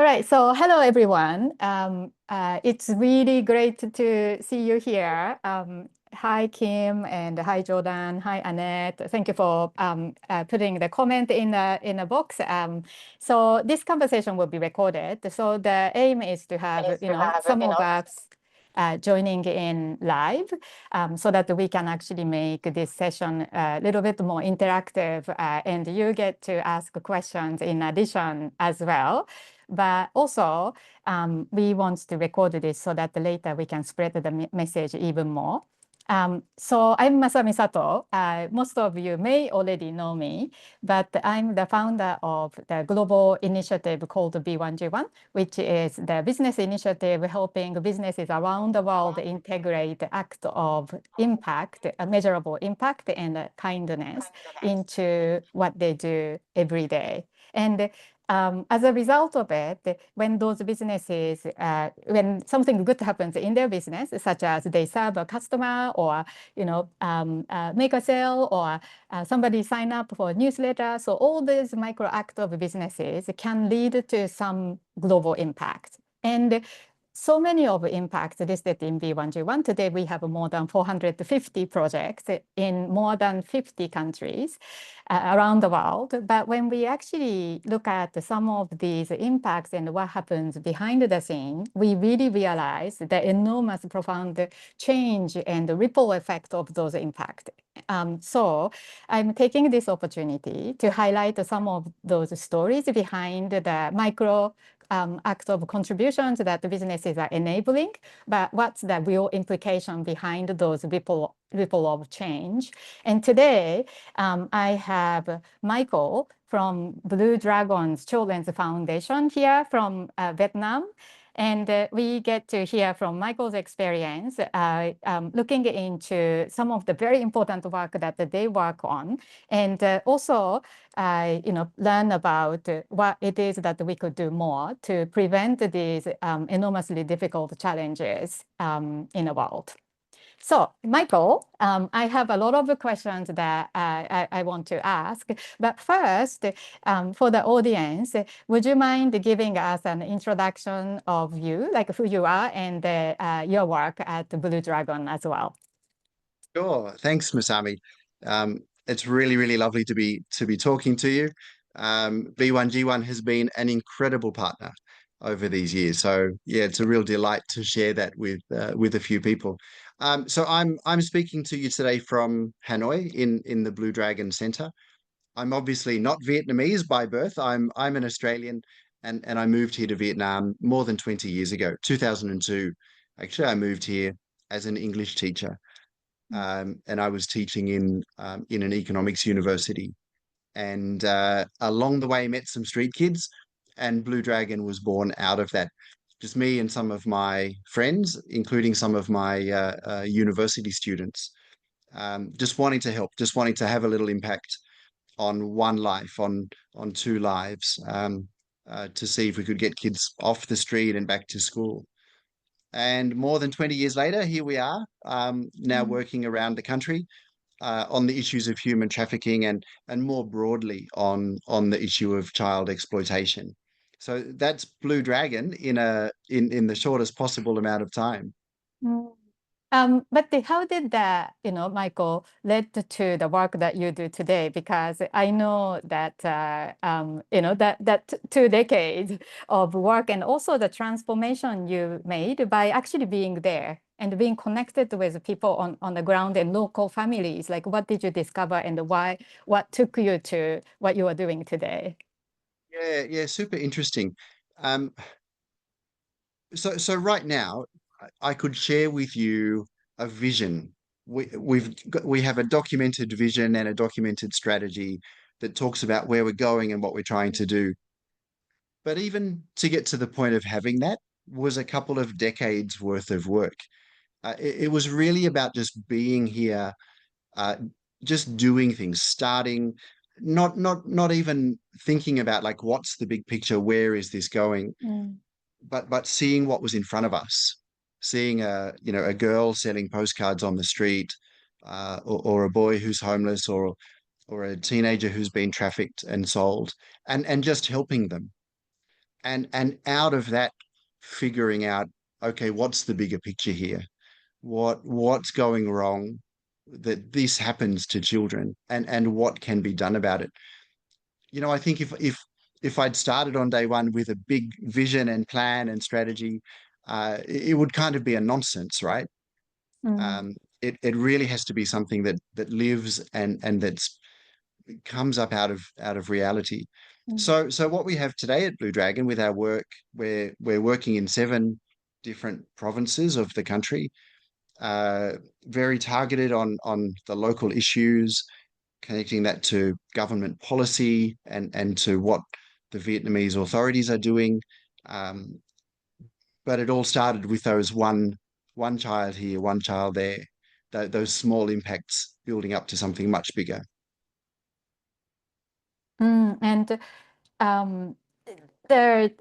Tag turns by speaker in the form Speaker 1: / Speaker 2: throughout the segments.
Speaker 1: right, so hello everyone. It's really great to see you here. Hi Kim and hi Jordan, hi Annette. Thank you for putting the comment in a box. So this conversation will be recorded. So the aim is to have some of us joining in live, so that we can actually make this session a little bit more interactive, and you get to ask questions in addition as well. But also, we want to record this so that later we can spread the message even more. So I'm Masami Sato. Most of you may already know me, but I'm the founder of the global initiative called B1G1, which is the business initiative helping businesses around the world integrate the act of impact, a measurable impact and kindness into what they do every day. And as a result of it, when those businesses, when something good happens in their business, such as they serve a customer or make a sale or somebody sign up for a newsletter, so all these micro acts of businesses can lead to some global impact. And so many of impacts listed in B1G1. Today, we have more than 450 projects in more than 50 countries around the world. But when we actually look at some of these impacts and what happens behind the scene, we really realize the enormous, profound change and the ripple effect of those impacts. So I'm taking this opportunity to highlight some of those stories behind the micro act of contributions that the businesses are enabling, but what's the real implication behind those ripple of change? And today, I have Michael from Blue Dragons Children's Foundation here from Vietnam. And we get to hear from Michael's experience looking into some of the very important work that they work on, and also learn about what it is that we could do more to prevent these enormously difficult challenges in the world. So, Michael, I have a lot of questions that I want to ask. But first, for the audience, would you mind giving us an introduction of you, like who you are and your work at Blue Dragon as well?
Speaker 2: Sure. Thanks, Masami. It's really, really lovely to be talking to you. B1G1 has been an incredible partner over these years. So yeah, it's a real delight to share that with a few people. So I'm speaking to you today from Hanoi in the Blue Dragon Center. I'm obviously not Vietnamese by birth. I'm an Australian and I moved here to Vietnam more than 20 years ago, 2002. Actually, I moved here as an English teacher, and I was teaching in an economics university. And along the way, met some street kids, and Blue Dragon was born out of that. Just me and some of my friends, including some of my university students, just wanting to help, just wanting to have a little impact on one life, on two lives, to see if we could get kids off the street and back to school. And more than 20 years later, here we are, now
Speaker 1: Mm.
Speaker 2: working around the country on the issues of human trafficking and more broadly on the issue of child exploitation. So that's Blue Dragon in the shortest possible amount of time.
Speaker 1: Mm. But how did that, Michael, led to the work that you do today? Because I know that, that 2 decades of work and also the transformation you made by actually being there and being connected with people on the ground and local families. Like, what did you discover and why, what took you to what you are doing today?
Speaker 2: Yeah, yeah, super interesting. Um, so right now, I could share with you a vision. We have a documented vision and a documented strategy that talks about where we're going and what we're trying to do. But even to get to the point of having that was a couple of decades worth of work. It was really about just being here, uh, just doing things, starting, not even thinking about like what's the big picture, where is this going,
Speaker 1: Mm.
Speaker 2: but seeing what was in front of us, seeing a girl selling postcards on the street, or a boy who's homeless, or a teenager who's been trafficked and sold, and just helping them. And out of that, figuring out, okay, what's the bigger picture here? What's going wrong that this happens to children, and what can be done about it? I think if I'd started on day one with a big vision and plan and strategy, it would kind of be a nonsense, right?
Speaker 1: Mm,
Speaker 2: It really has to be something that lives and that's comes up out of reality.
Speaker 1: mm,
Speaker 2: So what we have today at Blue Dragon with our work, we're working in 7 different provinces of the country, uh, very targeted on the local issues, connecting that to government policy and to what the Vietnamese authorities are doing. Um, but it all started with those one child here, one child there, those small impacts building up to something much bigger.
Speaker 1: And um, the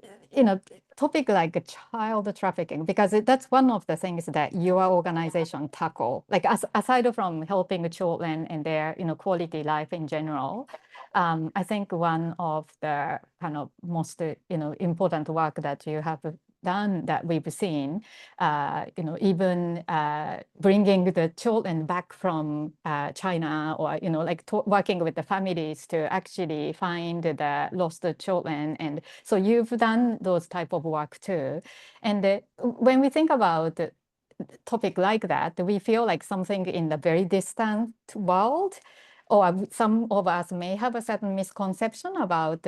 Speaker 1: topic like child trafficking, because that's one of the things that your organization tackle, like aside from helping children and their quality life in general. I think one of the kind of most important work that you have done that we've seen, even bringing the children back from China, or like working with the families to actually find the lost children. And so you've done those type of work too. And when we think about topic like that, we feel like something in the very distant world, or some of us may have a certain misconception about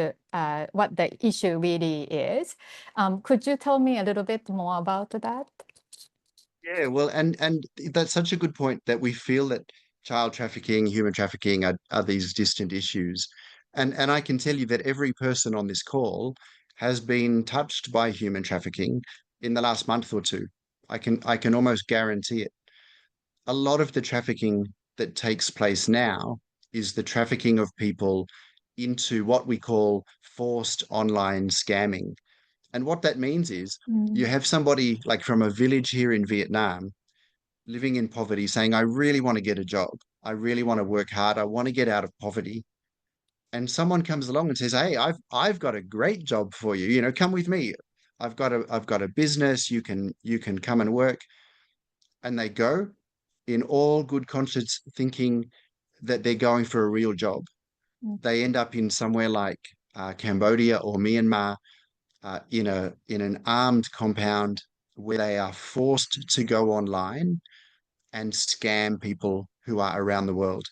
Speaker 1: what the issue really is. Could you tell me a little bit more about that?
Speaker 2: Yeah, well, and that's such a good point that we feel that child trafficking, human trafficking are these distant issues. And I can tell you that every person on this call has been touched by human trafficking in the last month or two. I can almost guarantee it. A lot of the trafficking that takes place now is the trafficking of people into what we call forced online scamming. And what that means is you
Speaker 1: Mm,
Speaker 2: have somebody like from a village here in Vietnam living in poverty saying, I really want to get a job. I really want to work hard. I want to get out of poverty. And someone comes along and says, Hey, I've got a great job for you. Come with me. I've got a business. You can come and work. And they go in all good conscience thinking that they're going for a real job.
Speaker 1: mm,
Speaker 2: They end up in somewhere like Cambodia or Myanmar, in an armed compound where they are forced to go online and scam people who are around the world.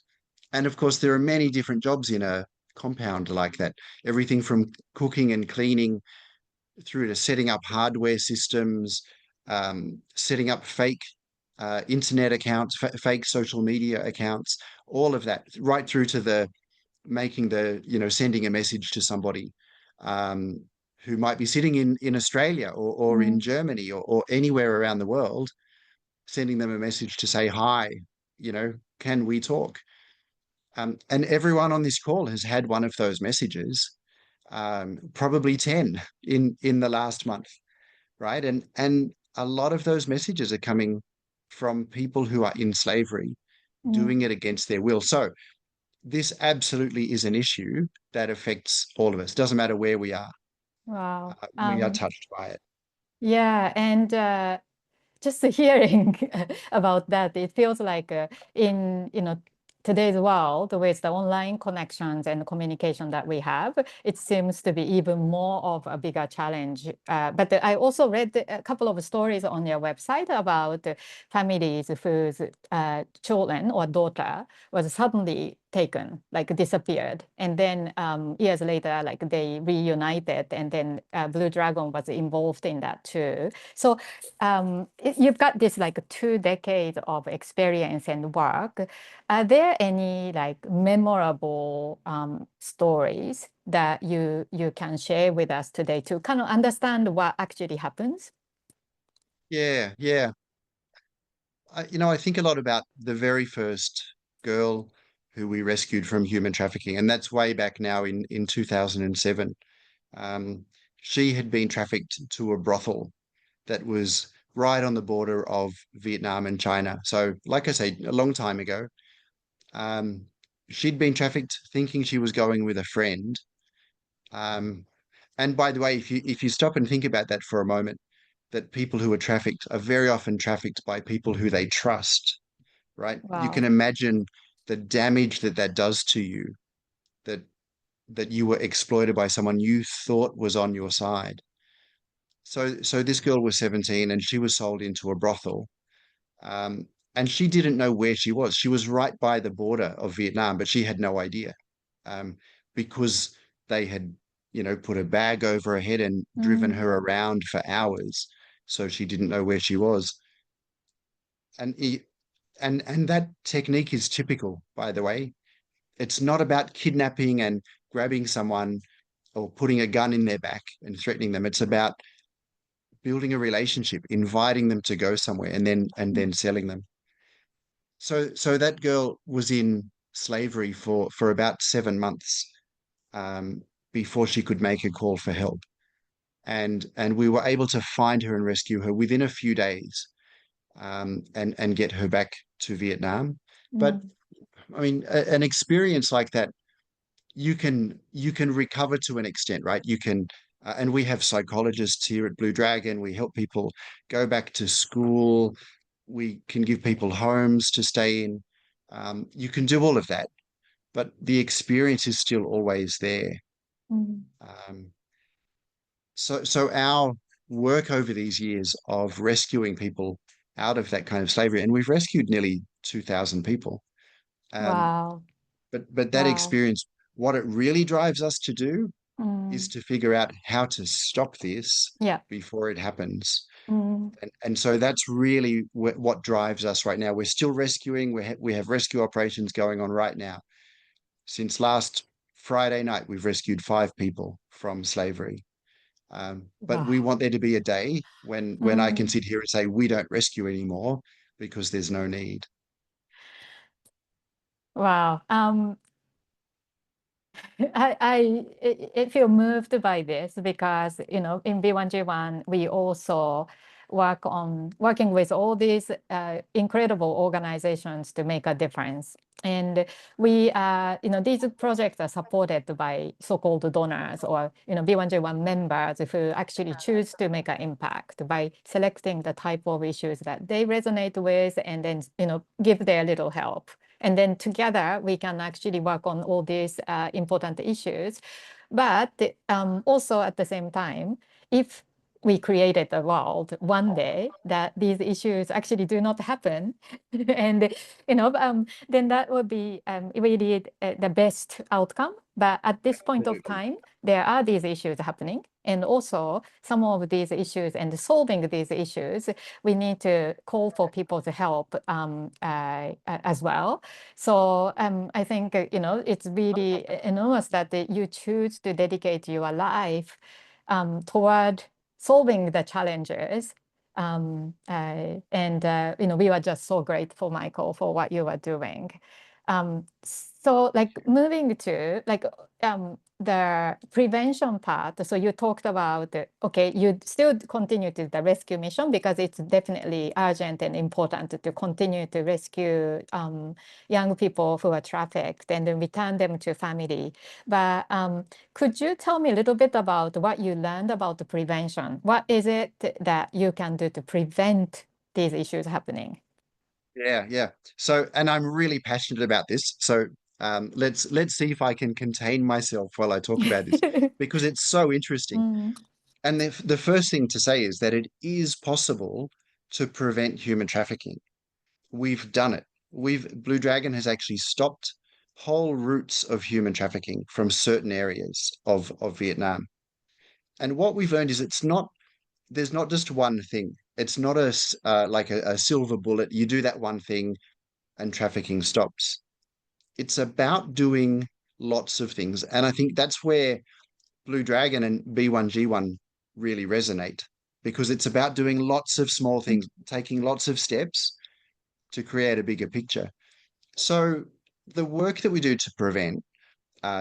Speaker 2: And of course, there are many different jobs in a compound like that. Everything from cooking and cleaning through to setting up hardware systems, setting up fake internet accounts, fake social media accounts, all of that, right through to the making sending a message to somebody um, who might be sitting in Australia or in
Speaker 1: mm,
Speaker 2: Germany or anywhere around the world, sending them a message to say, hi, can we talk? And everyone on this call has had one of those messages, probably 10 in the last month, right? And a lot of those messages are coming from people who are in slavery, doing
Speaker 1: mm.
Speaker 2: it against their will. So this absolutely is an issue that affects all of us. Doesn't matter where we are,
Speaker 1: Wow.
Speaker 2: we are touched by it.
Speaker 1: Yeah, and just hearing about that, it feels like in today's world with the online connections and communication that we have, it seems to be even more of a bigger challenge. But I also read a couple of stories on your website about families whose children or daughter was suddenly taken, like disappeared. And then years later, like they reunited, and then Blue Dragon was involved in that too. So you've got this like 2 decades of experience and work. Are there any like memorable stories that you can share with us today to kind of understand what actually happens?
Speaker 2: Yeah, yeah. I think a lot about the very first girl who we rescued from human trafficking, and that's way back now in 2007. Um, she had been trafficked to a brothel that was right on the border of Vietnam and China. So, like I say, a long time ago. She'd been trafficked thinking she was going with a friend. Um, And by the way, if you stop and think about that for a moment, that people who are trafficked are very often trafficked by people who they trust, right? You can
Speaker 1: Wow.
Speaker 2: imagine the damage that that does to you, that that you were exploited by someone you thought was on your side. So this girl was 17 and she was sold into a brothel. Um, and she didn't know where she was. She was right by the border of Vietnam, but she had no idea, um, because they had, put a bag over her head and driven
Speaker 1: Mm,
Speaker 2: her around for hours. So she didn't know where she was. And and that technique is typical, by the way. It's not about kidnapping and grabbing someone or putting a gun in their back and threatening them. It's about building a relationship, inviting them to go somewhere and then selling them. So that girl was in slavery for about 7 months, um, before she could make a call for help. And we were able to find her and rescue her within a few days, and get her back to Vietnam. But
Speaker 1: mm,
Speaker 2: I mean, an experience like that, you can recover to an extent, right? And we have psychologists here at Blue Dragon. We help people go back to school. We can give people homes to stay in. You can do all of that, but the experience is still always there.
Speaker 1: mm.
Speaker 2: Um, so our work over these years of rescuing people out of that kind of slavery, and we've rescued nearly 2,000 people. Um,
Speaker 1: Wow.
Speaker 2: but that
Speaker 1: Wow.
Speaker 2: experience, what it really drives us to do is
Speaker 1: Mm,
Speaker 2: to figure out how to stop this
Speaker 1: yeah.
Speaker 2: before it happens.
Speaker 1: Mm,
Speaker 2: And so that's really what drives us right now. We're still rescuing. We have rescue operations going on right now. Since last Friday night, we've rescued 5 people from slavery. But we
Speaker 1: wow.
Speaker 2: want there to be a day when I can
Speaker 1: Mm,
Speaker 2: sit here and say we don't rescue anymore because there's no need.
Speaker 1: wow. I feel moved by this because, in B1G1, we also working with all these incredible organizations to make a difference. And these projects are supported by so-called donors or, B1G1 members who actually choose to make an impact by selecting the type of issues that they resonate with and then, give their little help. And then together we can actually work on all these important issues. But also at the same time, if we created a world one day that these issues actually do not happen, and then that would be really the best outcome. But at this point of
Speaker 2: Absolutely.
Speaker 1: time, there are these issues happening, and also some of these issues and solving these issues, we need to call for people's help as well. So I think it's really enormous that you choose to dedicate your life toward solving the challenges. And we were just so grateful, Michael, for what you were doing. So like moving to like the prevention part. So you talked about, okay, you still continue to the rescue mission because it's definitely urgent and important to continue to rescue young people who are trafficked and then return them to family. But could you tell me a little bit about what you learned about the prevention? What is it that you can do to prevent these issues happening?
Speaker 2: Yeah, yeah. So, and I'm really passionate about this. So, let's see if I can contain myself while I talk about this because it's so interesting.
Speaker 1: Mm,
Speaker 2: And the first thing to say is that it is possible to prevent human trafficking. We've done it. Blue Dragon has actually stopped whole routes of human trafficking from certain areas of Vietnam. And what we've learned is there's not just one thing. It's not like a silver bullet. You do that one thing and trafficking stops. It's about doing lots of things. And I think that's where Blue Dragon and B1G1 really resonate because it's about doing lots of small things, taking lots of steps to create a bigger picture. So the work that we do to prevent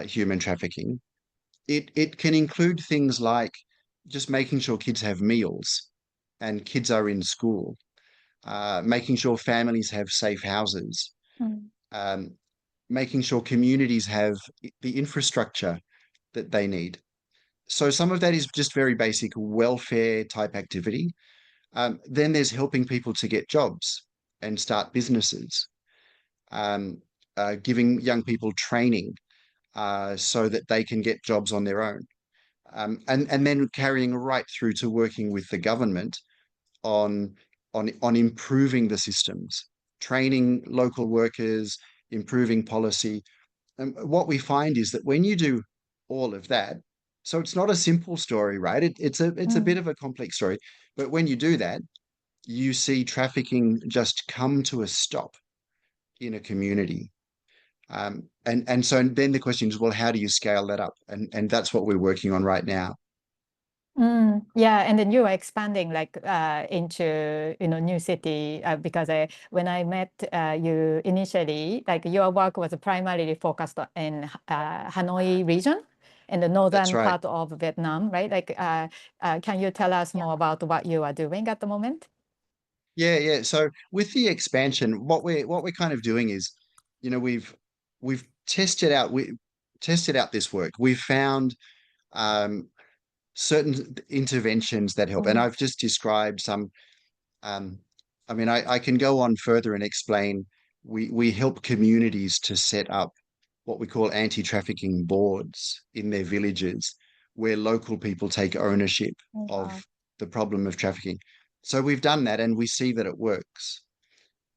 Speaker 2: human trafficking, it can include things like just making sure kids have meals and kids are in school, making sure families have safe houses,
Speaker 1: mm,
Speaker 2: um, making sure communities have the infrastructure that they need. So some of that is just very basic welfare type activity. Then there's helping people to get jobs and start businesses, um, giving young people training so that they can get jobs on their own. And then carrying right through to working with the government on on improving the systems, training local workers, improving policy. And what we find is that when you do all of that, so it's not a simple story, right? It's a bit
Speaker 1: Mm,
Speaker 2: of a complex story, but when you do that, you see trafficking just come to a stop in a community. And so then the question is, well, how do you scale that up? And that's what we're working on right now.
Speaker 1: yeah, and then you are expanding like into new city because when I met you initially, like your work was primarily focused in Hanoi region in the
Speaker 2: That's
Speaker 1: northern
Speaker 2: right.
Speaker 1: part of Vietnam, right? Like, can you tell us more about what you are doing at the moment?
Speaker 2: Yeah, yeah. So with the expansion, what we're kind of doing is, we've tested out this work. We've found um, certain interventions that help, and
Speaker 1: Mm,
Speaker 2: I've just described some. Um, I mean, I can go on further and explain. We help communities to set up what we call anti-trafficking boards in their villages, where local people take ownership
Speaker 1: wow.
Speaker 2: of the problem of trafficking. So we've done that, and we see that it works.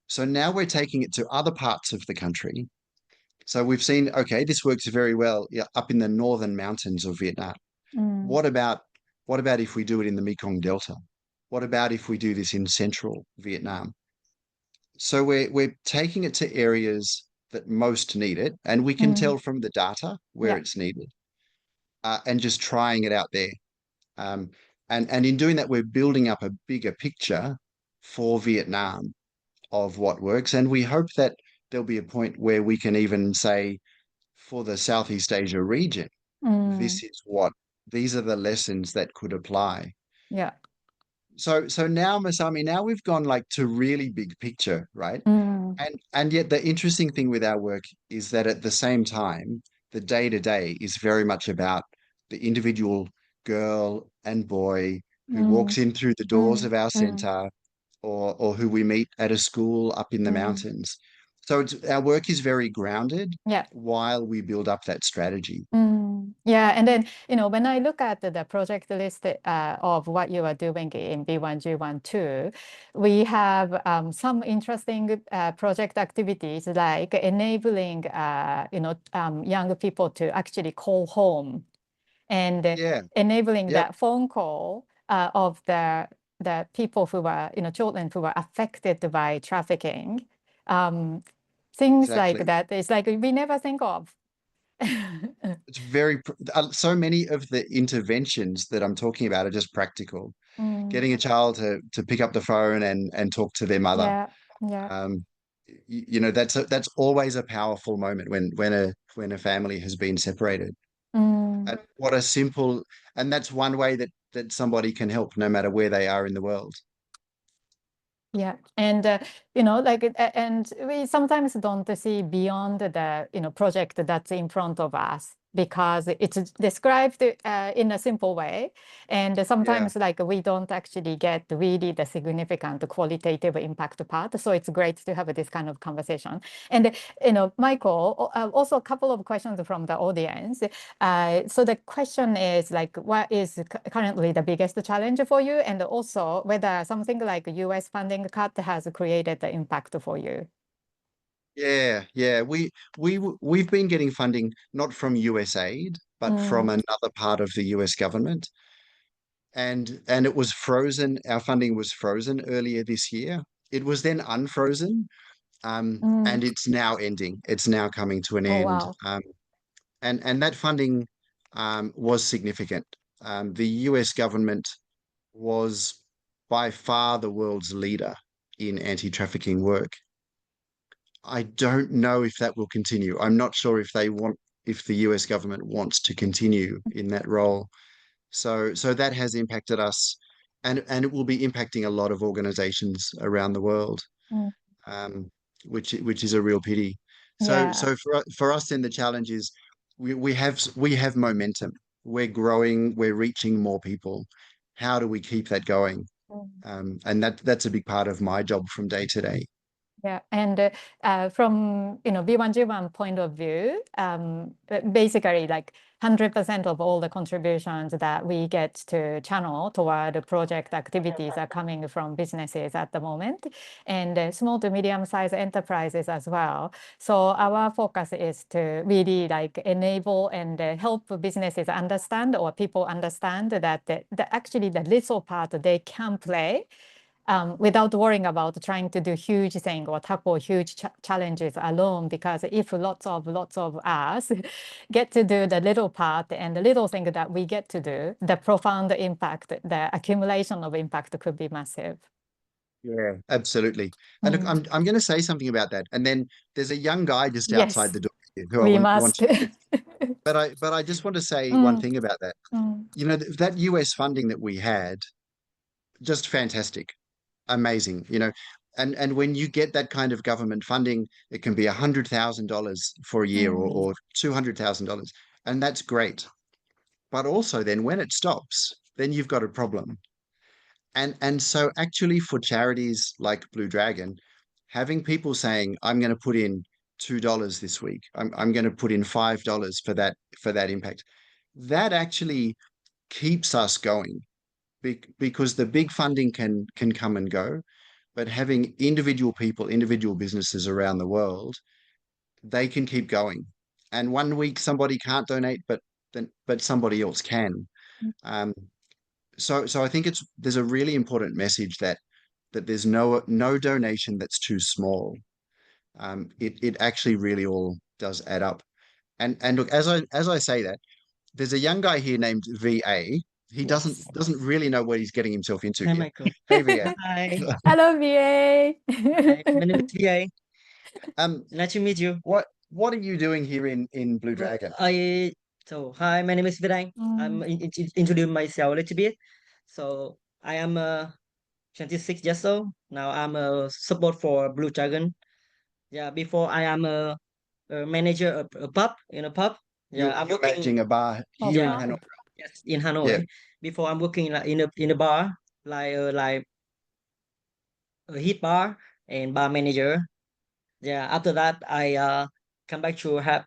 Speaker 2: So now we're taking it to other parts of the country. So we've seen, okay, this works very well, yeah, up in the northern mountains of Vietnam.
Speaker 1: Mm,
Speaker 2: What about what about if we do it in the Mekong Delta? What about if we do this in central Vietnam? So we're taking it to areas that most need it, and we can
Speaker 1: mm,
Speaker 2: tell from the data where
Speaker 1: yeah.
Speaker 2: it's needed, and just trying it out there. Um, and in doing that, we're building up a bigger picture for Vietnam of what works, and we hope that there'll be a point where we can even say for the Southeast Asia region,
Speaker 1: Mm,
Speaker 2: this is what these are the lessons that could apply.
Speaker 1: yeah.
Speaker 2: So now, Masami, now we've gone like to really big picture, right?
Speaker 1: Mm,
Speaker 2: And yet the interesting thing with our work is that at the same time, the day to day is very much about the individual girl and boy who
Speaker 1: mm,
Speaker 2: walks in through the doors
Speaker 1: mm,
Speaker 2: of our
Speaker 1: mm,
Speaker 2: center, or who we meet at a school up in the
Speaker 1: mm,
Speaker 2: mountains. So our work is very grounded
Speaker 1: yeah.
Speaker 2: while we build up that strategy.
Speaker 1: Yeah, and then when I look at the project list of what you are doing in B1G12, we have some interesting project activities like enabling young people to actually call home and
Speaker 2: Yeah.
Speaker 1: enabling
Speaker 2: Yep.
Speaker 1: that phone call of the people who were children who were affected by trafficking. Um, Things like
Speaker 2: Exactly.
Speaker 1: that. It's like we never think of.
Speaker 2: It's so many of the interventions that I'm talking about are just practical.
Speaker 1: Mm,
Speaker 2: Getting a child to pick up the phone and talk to their mother.
Speaker 1: yeah, yeah.
Speaker 2: Um, that's always a powerful moment when a family has been separated.
Speaker 1: Mm.
Speaker 2: And what a simple and that's one way that somebody can help no matter where they are in the world.
Speaker 1: Yeah, and like, and we sometimes don't see beyond the project that's in front of us because it's described in a simple way, and
Speaker 2: Yeah.
Speaker 1: sometimes like we don't actually get really the significant qualitative impact part. So it's great to have this kind of conversation. And Michael, also a couple of questions from the audience. So the question is like, what is currently the biggest challenge for you? And also whether something like US funding cut has created the impact for you.
Speaker 2: Yeah, yeah. We've been getting funding not from USAID, but from
Speaker 1: Mm,
Speaker 2: another part of the US government. And it was frozen. Our funding was frozen earlier this year. It was then unfrozen,
Speaker 1: mm.
Speaker 2: and it's now ending. It's now coming to an
Speaker 1: Oh,
Speaker 2: end.
Speaker 1: wow.
Speaker 2: And that funding was significant. The US government was by far the world's leader in anti-trafficking work. I don't know if that will continue. I'm not sure if the US government wants to continue in that role. So that has impacted us, and it will be impacting a lot of organizations around the world,
Speaker 1: Mm,
Speaker 2: um, which is a real pity. So
Speaker 1: yeah.
Speaker 2: so for us then the challenge is we have momentum. we're growing, we're reaching more people. How do we keep that going?
Speaker 1: Mm.
Speaker 2: And that's a big part of my job from day to day.
Speaker 1: Yeah, and from B1G1 point of view, basically like 100% of all the contributions that we get to channel toward the project activities are coming from businesses at the moment, and small to medium-sized enterprises as well. So our focus is to really like enable and help businesses understand, or people understand, that actually the little part they can play without worrying about trying to do huge thing or tackle huge challenges alone. Because if lots of us get to do the little part and the little thing that we get to do, the profound impact, the accumulation of impact could be massive.
Speaker 2: Yeah, absolutely. And look,
Speaker 1: Mm.
Speaker 2: I'm going to say something about that. And then there's a young guy just outside
Speaker 1: Yes,
Speaker 2: the door here who I
Speaker 1: we
Speaker 2: want
Speaker 1: must.
Speaker 2: to speak. But I just want to say one
Speaker 1: Mm,
Speaker 2: thing about that.
Speaker 1: mm,
Speaker 2: You know, that US funding that we had, just fantastic, amazing. And when you get that kind of government funding, it can be $100,000 for a year, or,
Speaker 1: mm,
Speaker 2: or $200,000, and that's great. But also, then when it stops, then you've got a problem. And so actually for charities like Blue Dragon, having people saying, I'm going to put in $2 this week, I'm going to put in $5 for that impact, that actually keeps us going, because the big funding can come and go, but having individual people, individual businesses around the world, they can keep going. And one week somebody can't donate, but somebody else can. Um, so I think there's a really important message that there's no donation that's too small. It actually really all does add up. And look, as I say that, there's a young guy here named VA. He
Speaker 3: Yes.
Speaker 2: doesn't really know what he's getting himself into
Speaker 3: Hi,
Speaker 2: here.
Speaker 3: Michael.
Speaker 2: Hey VA.
Speaker 3: Hi.
Speaker 1: Hello, VA.
Speaker 3: Hi. My name is VA.
Speaker 2: Um,
Speaker 3: Nice to meet you.
Speaker 2: what are you doing here in Blue
Speaker 3: Well,
Speaker 2: Dragon?
Speaker 3: hi, my name is Vidang. I'm
Speaker 1: Mm,
Speaker 3: introduce myself a little bit. So, I am 26 years old. Now I'm a support for Blue Dragon. Yeah, before I am a manager of a pub in a pub. Yeah, I'm
Speaker 2: You're
Speaker 3: working.
Speaker 2: managing a bar
Speaker 1: oh,
Speaker 2: here in
Speaker 3: Yeah,
Speaker 1: wow.
Speaker 2: Hanoi.
Speaker 3: yes, in
Speaker 2: Yeah,
Speaker 3: Hanoi. Before I'm working like in a bar, like a hit bar and bar manager. Yeah, after that, I come back to have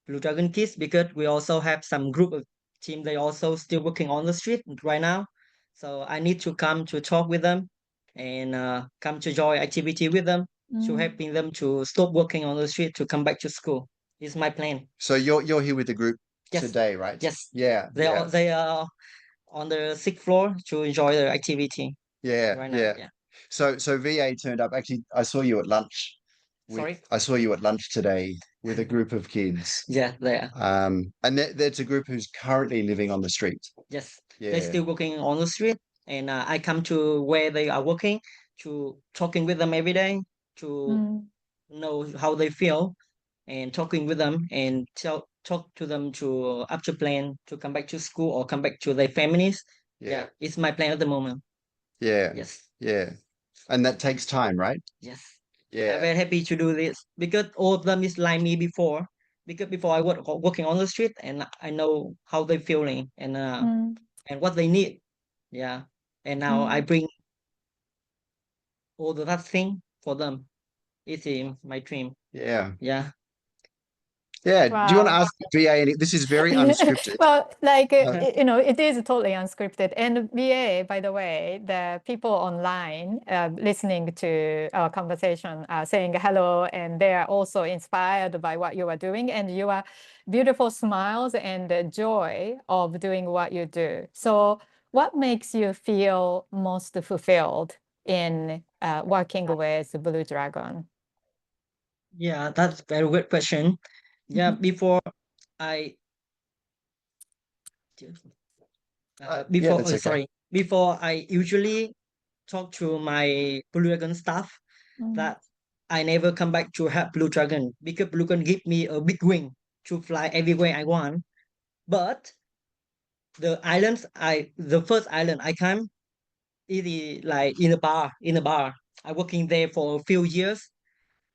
Speaker 3: Blue Dragon Kids because we also have some group of team. They also still working on the street right now. So I need to come to talk with them and come to join activity with them to
Speaker 1: Mm,
Speaker 3: helping them to stop working on the street to come back to school. Is my plan.
Speaker 2: so you're here with the group
Speaker 3: Yes,
Speaker 2: today, right?
Speaker 3: yes.
Speaker 2: Yeah, yeah,
Speaker 3: They are on the sixth floor to enjoy the activity
Speaker 2: yeah,
Speaker 3: right now.
Speaker 2: yeah.
Speaker 3: Yeah.
Speaker 2: So VA turned up. Actually,
Speaker 3: Sorry.
Speaker 2: I saw you at lunch today with a group of kids.
Speaker 3: Yeah, they are.
Speaker 2: And that's a group who's currently living on the street.
Speaker 3: Yes, they're
Speaker 2: Yeah,
Speaker 3: still working on the street, and I come to where they are working to talking with them every day to
Speaker 1: mm,
Speaker 3: know how they feel and talking with them and talk to them to after plan to come back to school or come back to their families.
Speaker 2: yeah,
Speaker 3: Yeah, it's my plan at the moment.
Speaker 2: yeah,
Speaker 3: Yes,
Speaker 2: yeah. And that takes time, right?
Speaker 3: yes. I'm
Speaker 2: Yeah,
Speaker 3: very happy to do this because all of them is like me before. Because before I working on the street and I know how they feeling
Speaker 1: mm,
Speaker 3: and what they need. Yeah. And now I
Speaker 1: mm.
Speaker 3: bring all the that thing for them. It's my dream.
Speaker 2: yeah,
Speaker 3: Yeah.
Speaker 2: yeah. Do you want to
Speaker 1: Wow.
Speaker 2: ask VA This is very unscripted.
Speaker 1: Well, like,
Speaker 2: Uh,
Speaker 1: it is totally unscripted. And VA, by the way, the people online listening to our conversation are saying hello, and they are also inspired by what you are doing and your beautiful smiles and the joy of doing what you do. So, what makes you feel most fulfilled in working with Blue Dragon?
Speaker 3: Yeah, that's very good question. Yeah, before I
Speaker 2: yeah,
Speaker 3: before
Speaker 2: that's okay.
Speaker 3: sorry, before I usually talk to my Blue Dragon staff
Speaker 1: Mm,
Speaker 3: that I never come back to have Blue Dragon because Blue Dragon give me a big wing to fly everywhere I want. But the first island I come is like in a bar. I working there for a few years.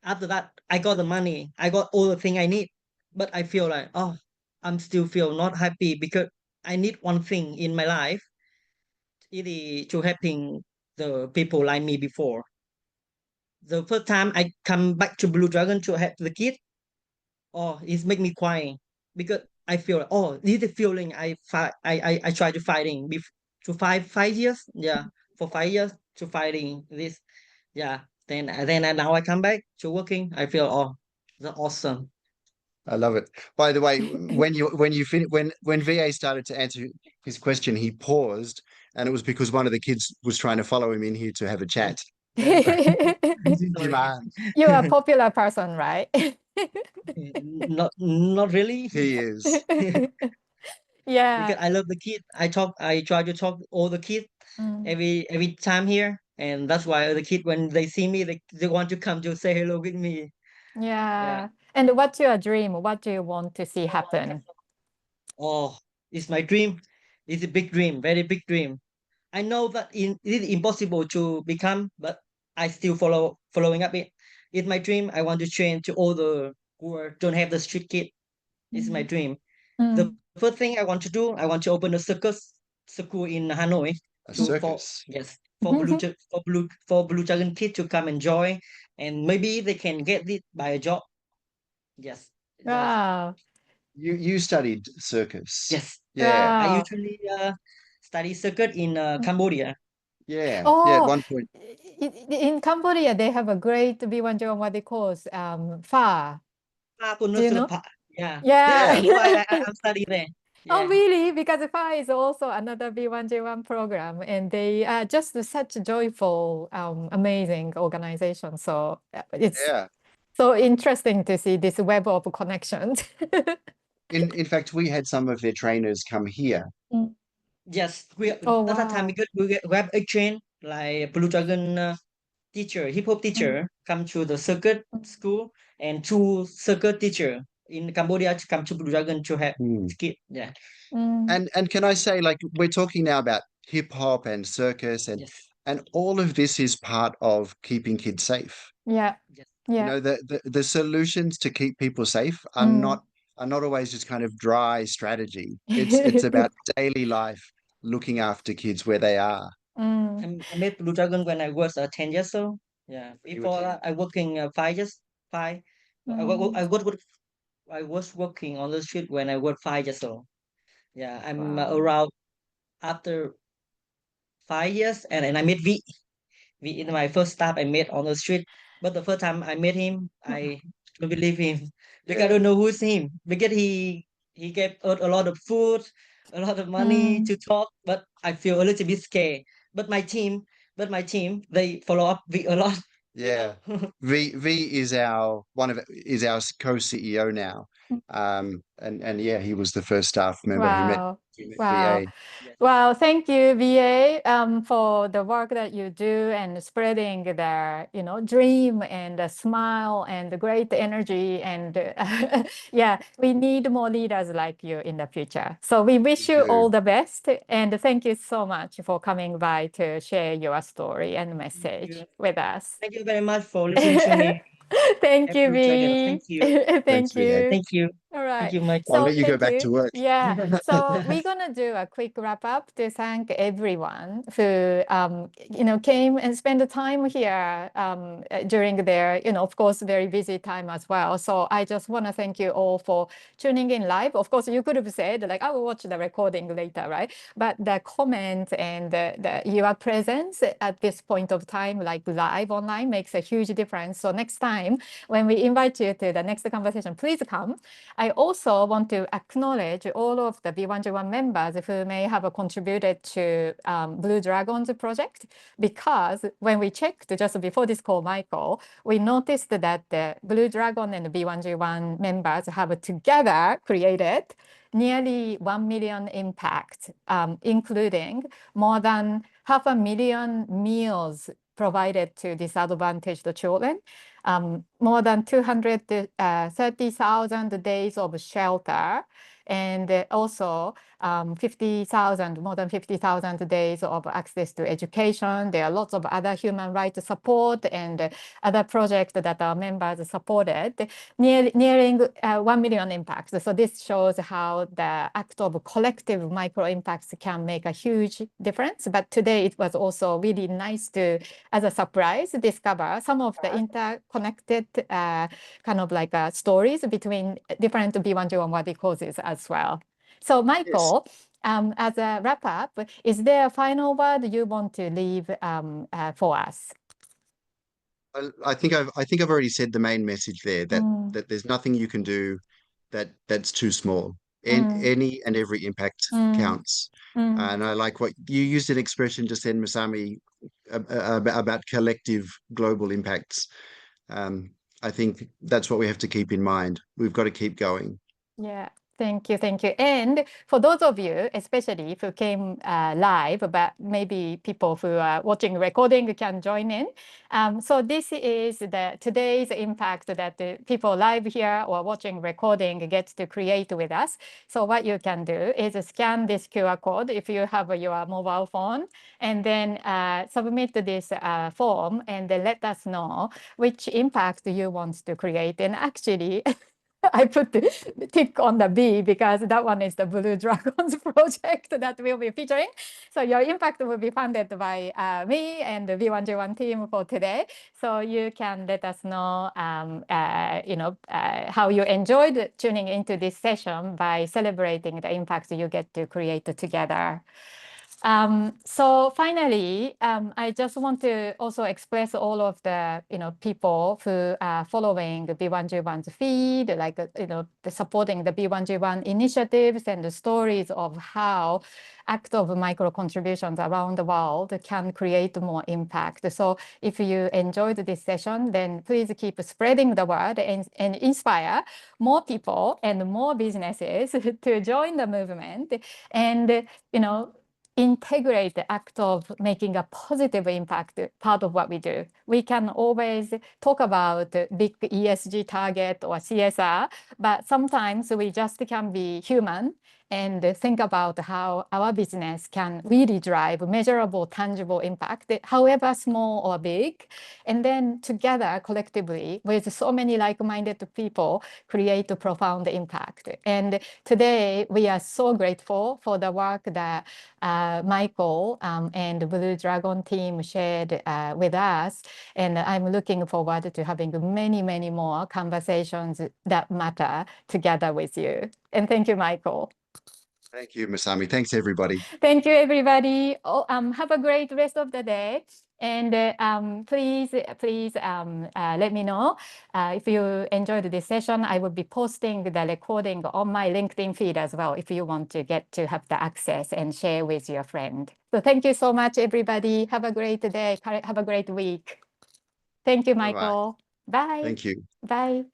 Speaker 3: After that, I got the money. I got all the thing I need. But I feel like, oh, I'm still feel not happy because I need one thing in my life, it is to helping the people like me before. The first time I come back to Blue Dragon to help the kid, oh, it make me crying because I feel like, oh, this is the feeling I fight. I try to fighting to 5 years, yeah, for 5 years to fighting this, yeah. Now I come back to working. I feel, oh, that's awesome.
Speaker 2: I love it. By the way, when VA started to answer his question, he paused, and it was because one of the kids was trying to follow him in here to have a chat.
Speaker 3: Yeah.
Speaker 2: He's in
Speaker 3: Sorry.
Speaker 2: demand.
Speaker 1: You're a popular person, right?
Speaker 3: Not really.
Speaker 2: He is.
Speaker 1: Yeah.
Speaker 3: Because I love the kid. I try to talk all the kids
Speaker 1: Mm.
Speaker 3: every time here, and that's why the kid when they see me, they want to come to say hello with me. Yeah.
Speaker 1: Yeah. And what's your dream? What do you want to see happen?
Speaker 3: Oh, it's my dream. It's a big dream, very big dream. I know that it is impossible to become, but I still following up it. It's my dream. I want to train to all the don't have the street kid. It's my dream. The
Speaker 1: Mm.
Speaker 3: first thing I want to do, I want to open a circus school in Hanoi
Speaker 2: A
Speaker 3: to for
Speaker 2: circus.
Speaker 3: yes for blue dragon kid to come and join, and maybe they can get it by a job. Yes, that's
Speaker 1: Wow.
Speaker 2: You studied circus.
Speaker 3: yes.
Speaker 2: Yeah.
Speaker 3: I
Speaker 1: Wow.
Speaker 3: usually study circuit in
Speaker 1: Mm.
Speaker 3: Cambodia.
Speaker 2: Yeah. Yeah. At
Speaker 1: Oh,
Speaker 2: one point.
Speaker 1: in Cambodia, they have a great B101, what they call pho. Do you know?
Speaker 3: Yeah,
Speaker 1: Yeah.
Speaker 2: Yeah.
Speaker 3: that's why I'm studying there.
Speaker 1: Oh,
Speaker 3: Yeah,
Speaker 1: really? Because pho is also another B1J1 program, and they are just such a joyful, amazing organization. So it's
Speaker 2: Yeah.
Speaker 1: so interesting to see this web of connections.
Speaker 2: In fact, we had some of their trainers come here.
Speaker 1: Mm.
Speaker 3: yes. We
Speaker 1: Oh,
Speaker 3: That's the time
Speaker 1: wow.
Speaker 3: we have a train like blue dragon teacher, hip hop
Speaker 1: Mm.
Speaker 3: teacher come to the circuit school, and two circuit teacher in Cambodia to come to Blue Dragon to have
Speaker 2: Hmm.
Speaker 3: kid. Yeah.
Speaker 1: Mm.
Speaker 2: And can I say, like, we're talking now about hip hop and circus,
Speaker 3: Yes.
Speaker 2: and all of this is part of keeping kids safe.
Speaker 1: Yeah.
Speaker 3: Yes.
Speaker 2: You
Speaker 1: Yeah.
Speaker 2: know, the solutions to keep people safe
Speaker 1: Mm.
Speaker 2: are not always just kind of dry strategy. It's about daily life, looking after kids where they are.
Speaker 1: Mm.
Speaker 3: I met Blue Dragon when I was 10 years old. Yeah.
Speaker 2: You were
Speaker 3: Before
Speaker 2: 10.
Speaker 3: that, I working 5 years. Five.
Speaker 1: Mm.
Speaker 3: I was working on the street when I was 5 years old. Yeah. I'm
Speaker 1: Wow.
Speaker 3: around after 5 years, and I met V. We in my first stop I met on the street, but the first time I met him, I don't believe him because I
Speaker 2: Yeah.
Speaker 3: don't know who's him. Because he gave us a lot of food, a lot of money
Speaker 1: Mm.
Speaker 3: to talk, but I feel a little bit scared. But my team, they follow up with a lot, you
Speaker 2: Yeah.
Speaker 3: know.
Speaker 2: V is our co-CEO now. And yeah, he was the first staff member
Speaker 1: Wow.
Speaker 2: who met
Speaker 1: Wow.
Speaker 2: VA.
Speaker 3: Yes,
Speaker 1: Well, thank you, VA, for the work that you do and spreading the, dream and the smile and the great energy. And yeah, we need more leaders like you in the future. So we
Speaker 2: We
Speaker 1: wish you all
Speaker 2: do.
Speaker 1: the best. And thank you so much for coming by to share your story and
Speaker 3: thank
Speaker 1: message
Speaker 3: you.
Speaker 1: with us.
Speaker 3: Thank you very much for listening to me.
Speaker 1: Thank
Speaker 3: Have
Speaker 1: you,
Speaker 3: a good day. Thank
Speaker 1: V.
Speaker 3: you.
Speaker 2: Thanks,
Speaker 1: Thank
Speaker 2: VA.
Speaker 1: you.
Speaker 3: Thank you.
Speaker 1: All
Speaker 3: Thank
Speaker 1: right.
Speaker 3: you, Mike.
Speaker 2: I'll
Speaker 1: So
Speaker 2: let you go
Speaker 1: thank
Speaker 2: back
Speaker 1: you.
Speaker 2: to work.
Speaker 1: Yeah. So we're gonna do a quick wrap up to thank everyone who came and spent the time here during their of course very busy time as well. So I just want to thank you all for tuning in live. Of course, you could have said like I will watch the recording later, right? But the comment and your presence at this point of time, like live online, makes a huge difference. So next time when we invite you to the next conversation, please come. I also want to acknowledge all of the B1G1 members who may have contributed to Blue Dragons project, because when we checked just before this call, Michael, we noticed that the Blue Dragon and B1G1 members have together created nearly 1 million impact, including more than 500,000 meals provided to disadvantaged children, more than 230,000 days of shelter, and also 50,000, more than 50,000 days of access to education. There are lots of other human rights support and other projects that our members supported, nearing 1 million impacts. So this shows how the act of collective micro impacts can make a huge difference. But today it was also really nice to, as a surprise, discover some of the interconnected kind of like stories between different B1G1 worthy causes as well. So Michael, as a wrap up, is there a final word you want to leave for us?
Speaker 2: I think I've already said the main message there, that there's nothing you can do that's too small. Any and every impact counts. And I like what you used an expression just then, Masami, about collective global impacts. I think that's what we have to keep in mind. We've got to keep going.
Speaker 1: Yeah. Thank you, thank you. And for those of you, especially who came live, but maybe people who are watching recording can join in. So this is today's impact that the people live here or watching recording get to create with us. So what you can do is scan this QR code if you have your mobile phone, and then submit this form and then let us know which impact you want to create. And actually, I put the tick on the B because that one is the Blue Dragons project that we'll be featuring. So your impact will be funded by me and the B1G1 team for today. So you can let us know, how you enjoyed tuning into this session by celebrating the impacts you get to create together. So finally, I just want to also express all of the people who are following the B1G1's feed, like supporting the B1G1 initiatives and the stories of how act of micro contributions around the world can create more impact. So if you enjoyed this session, then please keep spreading the word and inspire more people and more businesses to join the movement and integrate the act of making a positive impact part of what we do. We can always talk about big ESG target or CSR, but sometimes we just can be human and think about how our business can really drive measurable, tangible impact, however small or big. And then together, collectively, with so many like-minded people, create a profound impact. And today, we are so grateful for the work that Michael and the Blue Dragon team shared with us. And I'm looking forward to having many, many more conversations that matter together with you. And thank you, Michael.
Speaker 2: Thank you, Masami. Thanks, everybody.
Speaker 1: Thank you, everybody. Have a great rest of the day. And please let me know if you enjoyed this session. I will be posting the recording on my LinkedIn feed as well if you want to get to have the access and share with your friend. So thank you so much, everybody. Have a great day. Have a great week. Thank you, Michael. Bye.
Speaker 2: Thank you.
Speaker 1: Bye.